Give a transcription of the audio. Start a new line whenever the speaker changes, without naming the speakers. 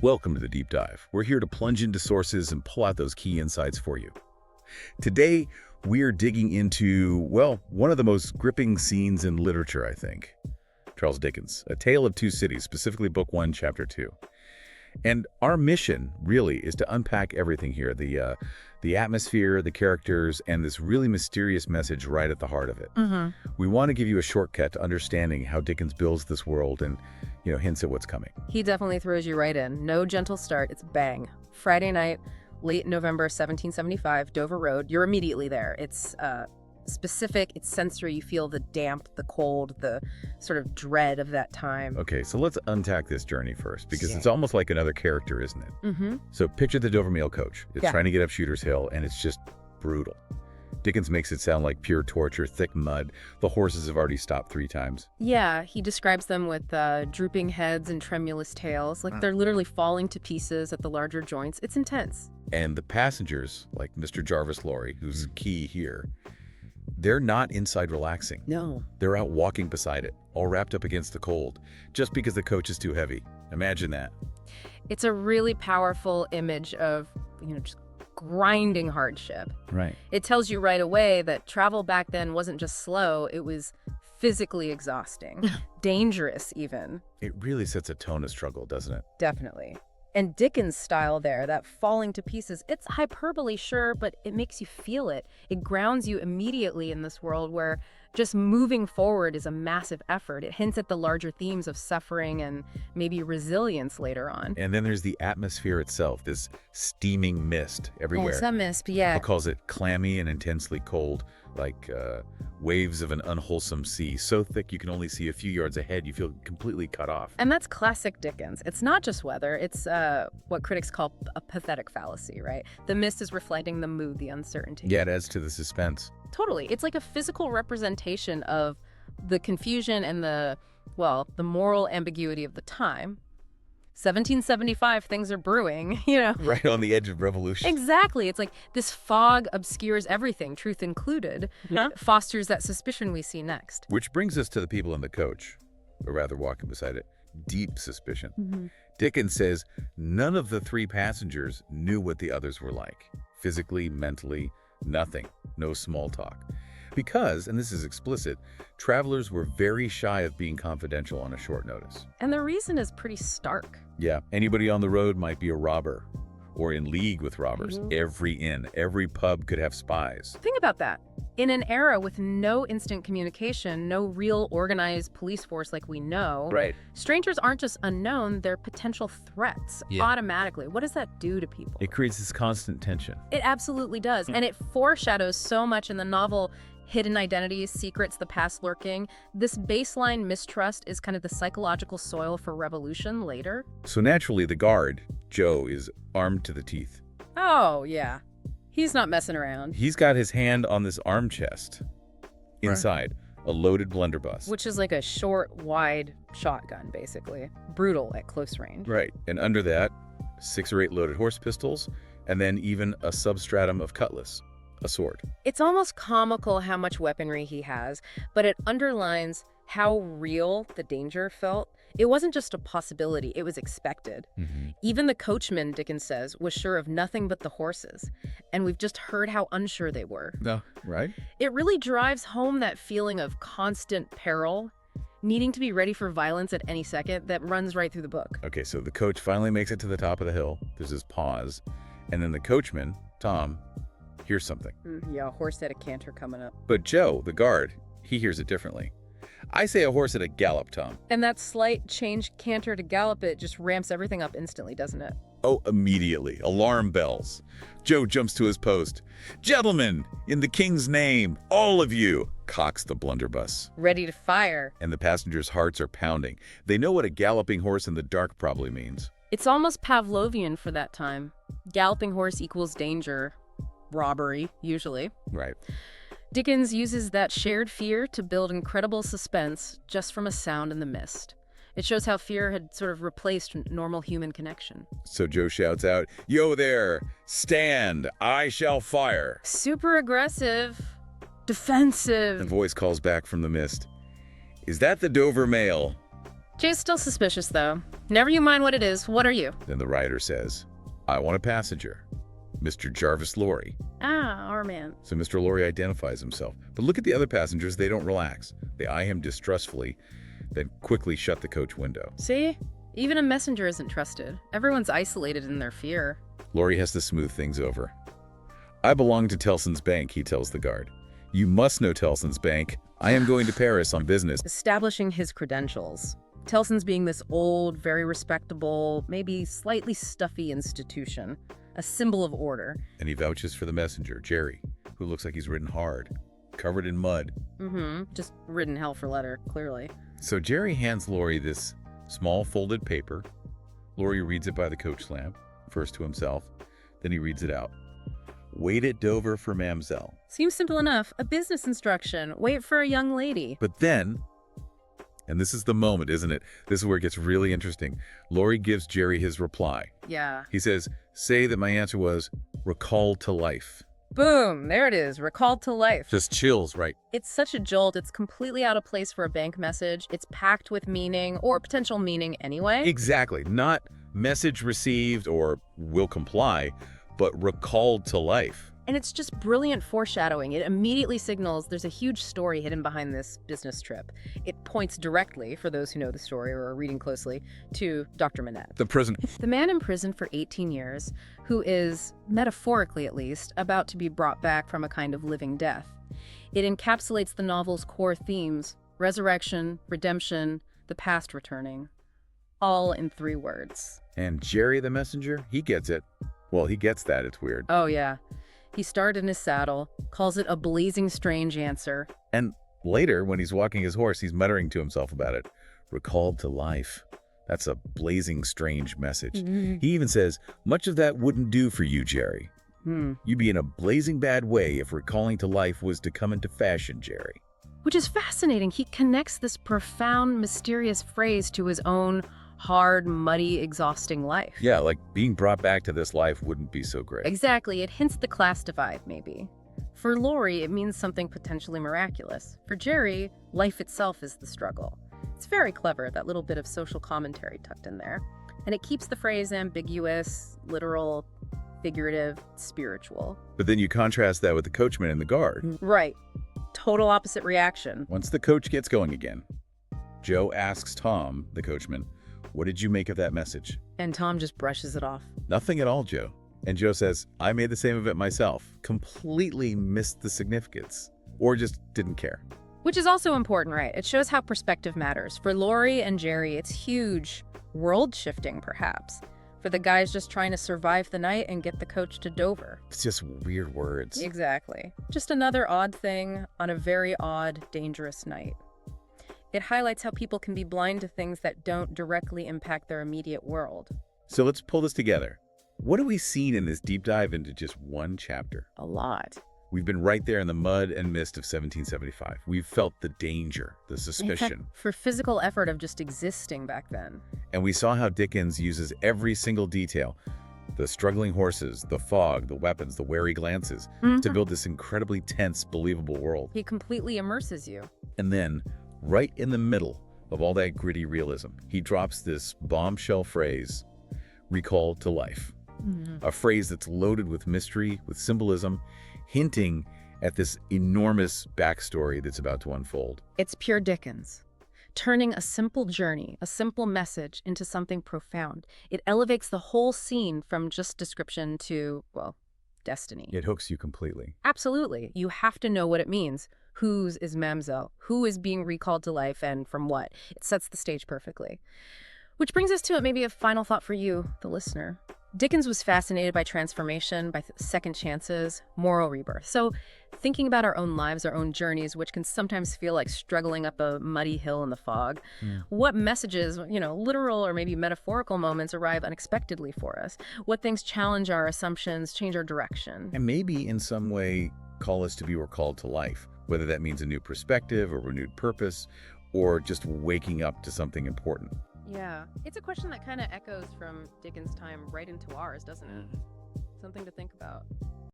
Welcome to the Deep Dive. We're here to plunge into sources and pull out those key insights for you. Today, we're digging into, well, one of the most gripping scenes in literature, I think. Charles Dickens, A Tale of Two Cities, specifically Book 1, Chapter 2. And our mission, really, is to unpack everything here, the atmosphere, the characters, and this really mysterious message right at the heart of it. We want to give you a shortcut to understanding how Dickens builds this world and, hints at what's coming.
He definitely throws you right in. No gentle start, it's bang. Friday night, late November 1775, Dover Road, you're immediately there. It's specific, it's sensory, you feel the damp, the cold, the sort of dread of that time.
Okay, so let's unpack this journey first, because it's almost like another character, isn't it? So picture the Dover Mail coach. It's trying to get up Shooter's Hill, and it's just brutal. Dickens makes it sound like pure torture, thick mud. The horses have already stopped 3 times.
Yeah, he describes them with drooping heads and tremulous tails, like they're literally falling to pieces at the larger joints. It's intense.
And the passengers, like Mr. Jarvis Lorry, who's key here, they're not inside relaxing.
No.
They're out walking beside it, all wrapped up against the cold, just because the coach is too heavy. Imagine that.
It's a really powerful image of, just grinding hardship.
Right.
It tells you right away that travel back then wasn't just slow, it was physically exhausting, dangerous even.
It really sets a tone of struggle, doesn't it?
Definitely. And Dickens' style there, that falling to pieces, it's hyperbole, sure, but it makes you feel it. It grounds you immediately in this world where just moving forward is a massive effort. It hints at the larger themes of suffering and maybe resilience later on.
And then there's the atmosphere itself, this steaming mist everywhere.
It's a mist, yeah.
He calls it clammy and intensely cold, like waves of an unwholesome sea, so thick you can only see a few yards ahead. You feel completely cut off.
And that's classic Dickens. It's not just weather. It's what critics call a pathetic fallacy, right? The mist is reflecting the mood, the uncertainty.
Yeah, it adds to the suspense.
Totally. It's like a physical representation of the confusion and the moral ambiguity of the time. 1775, things are brewing,
Right on the edge of revolution.
Exactly. It's like this fog obscures everything, truth included, fosters that suspicion we see next.
Which brings us to the people in the coach, or rather walking beside it. Deep suspicion. Dickens says none of the 3 passengers knew what the others were like. Physically, mentally, nothing. No small talk. Because, and this is explicit, travelers were very shy of being confidential on a short notice.
And the reason is pretty stark.
Yeah, anybody on the road might be a robber or in league with robbers. Every inn, every pub could have spies.
Think about that. In an era with no instant communication, no real organized police force like we know, strangers aren't just unknown, they're potential threats automatically. What does that do to people?
It creates this constant tension.
It absolutely does. And it foreshadows so much in the novel. Hidden identities, secrets, the past lurking. This baseline mistrust is kind of the psychological soil for revolution later.
So naturally, the guard, Joe, is armed to the teeth.
Oh, yeah. He's not messing around.
He's got his hand on this arm chest. Inside, a loaded blunderbuss.
Which is like a short, wide shotgun, basically. Brutal at close range.
Right. And under that, 6 or 8 loaded horse pistols, and then even a substratum of cutlass. A sword.
It's almost comical how much weaponry he has, but it underlines how real the danger felt. It wasn't just a possibility, it was expected. Even the coachman, Dickens says, was sure of nothing but the horses. And we've just heard how unsure they were.
No, right?
It really drives home that feeling of constant peril, needing to be ready for violence at any second that runs right through the book.
Okay, so the coach finally makes it to the top of the hill. There's this pause. And then the coachman, Tom, hears something.
Yeah, a horse at a canter coming up.
But Joe, the guard, he hears it differently. I say a horse at a gallop, Tom.
And that slight change canter to gallop, it just ramps everything up instantly, doesn't it?
Oh, immediately. Alarm bells. Joe jumps to his post. Gentlemen, in the king's name, all of you, cocks the blunderbuss.
Ready to fire.
And the passengers' hearts are pounding. They know what a galloping horse in the dark probably means.
It's almost Pavlovian for that time. Galloping horse equals danger. Robbery, usually.
Right.
Dickens uses that shared fear to build incredible suspense just from a sound in the mist. It shows how fear had sort of replaced normal human connection.
So Joe shouts out, "Yo there, stand, I shall fire."
Super aggressive, defensive.
The voice calls back from the mist, "Is that the Dover Mail?"
Jay's still suspicious, though. Never you mind what it is. What are you?
Then the rider says, I want a passenger. Mr. Jarvis Lorry.
Ah, our man.
So Mr. Lorry identifies himself. But look at the other passengers. They don't relax. They eye him distrustfully, then quickly shut the coach window.
See? Even a messenger isn't trusted. Everyone's isolated in their fear.
Lorry has to smooth things over. I belong to Tellson's Bank, he tells the guard. You must know Tellson's Bank. I am going to Paris on business.
Establishing his credentials. Tellson's being this old, very respectable, maybe slightly stuffy institution. A symbol of order.
And he vouches for the messenger, Jerry, who looks like he's ridden hard, covered in mud.
Just ridden hell for leather, clearly.
So Jerry hands Lorry this small folded paper. Lorry reads it by the coach lamp, first to himself, then he reads it out. Wait at Dover for Mamselle.
Seems simple enough. A business instruction. Wait for a young lady.
But then, and this is the moment, isn't it? This is where it gets really interesting. Lorry gives Jerry his reply.
Yeah.
He says, say that my answer was recalled to life.
Boom, there it is, recalled to life.
Just chills, right?
It's such a jolt. It's completely out of place for a bank message. It's packed with meaning, or potential meaning anyway.
Exactly. Not message received or will comply, but recalled to life.
And it's just brilliant foreshadowing. It immediately signals there's a huge story hidden behind this business trip. It points directly, for those who know the story or are reading closely, to Dr. Manette.
The prison.
The man in prison for 18 years, who is, metaphorically at least, about to be brought back from a kind of living death. It encapsulates the novel's core themes: resurrection, redemption, the past returning. All in 3 words.
And Jerry the messenger, he gets it. Well, he gets that. It's weird.
Oh, yeah. He started in his saddle, calls it a blazing strange answer.
And later, when he's walking his horse, he's muttering to himself about it. Recalled to life. That's a blazing strange message. He even says, much of that wouldn't do for you, Jerry. You'd be in a blazing bad way if recalling to life was to come into fashion, Jerry.
Which is fascinating. He connects this profound, mysterious phrase to his own hard, muddy, exhausting life.
Yeah, like being brought back to this life wouldn't be so great.
Exactly. It hints the class divide, maybe. For Lorry, it means something potentially miraculous. For Jerry, life itself is the struggle. It's very clever, that little bit of social commentary tucked in there. And it keeps the phrase ambiguous, literal, figurative, spiritual.
But then you contrast that with the coachman and the guard.
Right. Total opposite reaction.
Once the coach gets going again, Joe asks Tom, the coachman, what did you make of that message?
And Tom just brushes it off.
Nothing at all, Joe. And Joe says, I made the same of it myself. Completely missed the significance. Or just didn't care.
Which is also important, right? It shows how perspective matters. For Lorry and Jerry, it's huge. World-shifting, perhaps. For the guys just trying to survive the night and get the coach to Dover.
It's just weird words.
Exactly. Just another odd thing on a very odd, dangerous night. It highlights how people can be blind to things that don't directly impact their immediate world.
So let's pull this together. What have we seen in this deep dive into just one chapter?
A lot.
We've been right there in the mud and mist of 1775. We've felt the danger, the
In
suspicion.
fact, for physical effort of just existing back then.
And we saw how Dickens uses every single detail. The struggling horses, the fog, the weapons, the wary glances, to build this incredibly tense, believable world.
He completely immerses you.
And then, right in the middle of all that gritty realism, he drops this bombshell phrase, recalled to life. A phrase that's loaded with mystery, with symbolism, hinting at this enormous backstory that's about to unfold.
It's pure Dickens. Turning a simple journey, a simple message, into something profound. It elevates the whole scene from just description to, well, destiny.
It hooks you completely.
Absolutely. You have to know what it means. Whose is Mamselle? Who is being recalled to life and from what? It sets the stage perfectly. Which brings us to maybe a final thought for you, the listener. Dickens was fascinated by transformation, by second chances, moral rebirth. So thinking about our own lives, our own journeys, which can sometimes feel like struggling up a muddy hill in the fog, what messages, literal or maybe metaphorical moments arrive unexpectedly for us? What things challenge our assumptions, change our direction?
And maybe in some way call us to be recalled to life, whether that means a new perspective, a renewed purpose, or just waking up to something important.
Yeah, it's a question that kind of echoes from Dickens' time right into ours, doesn't it? Something to think about.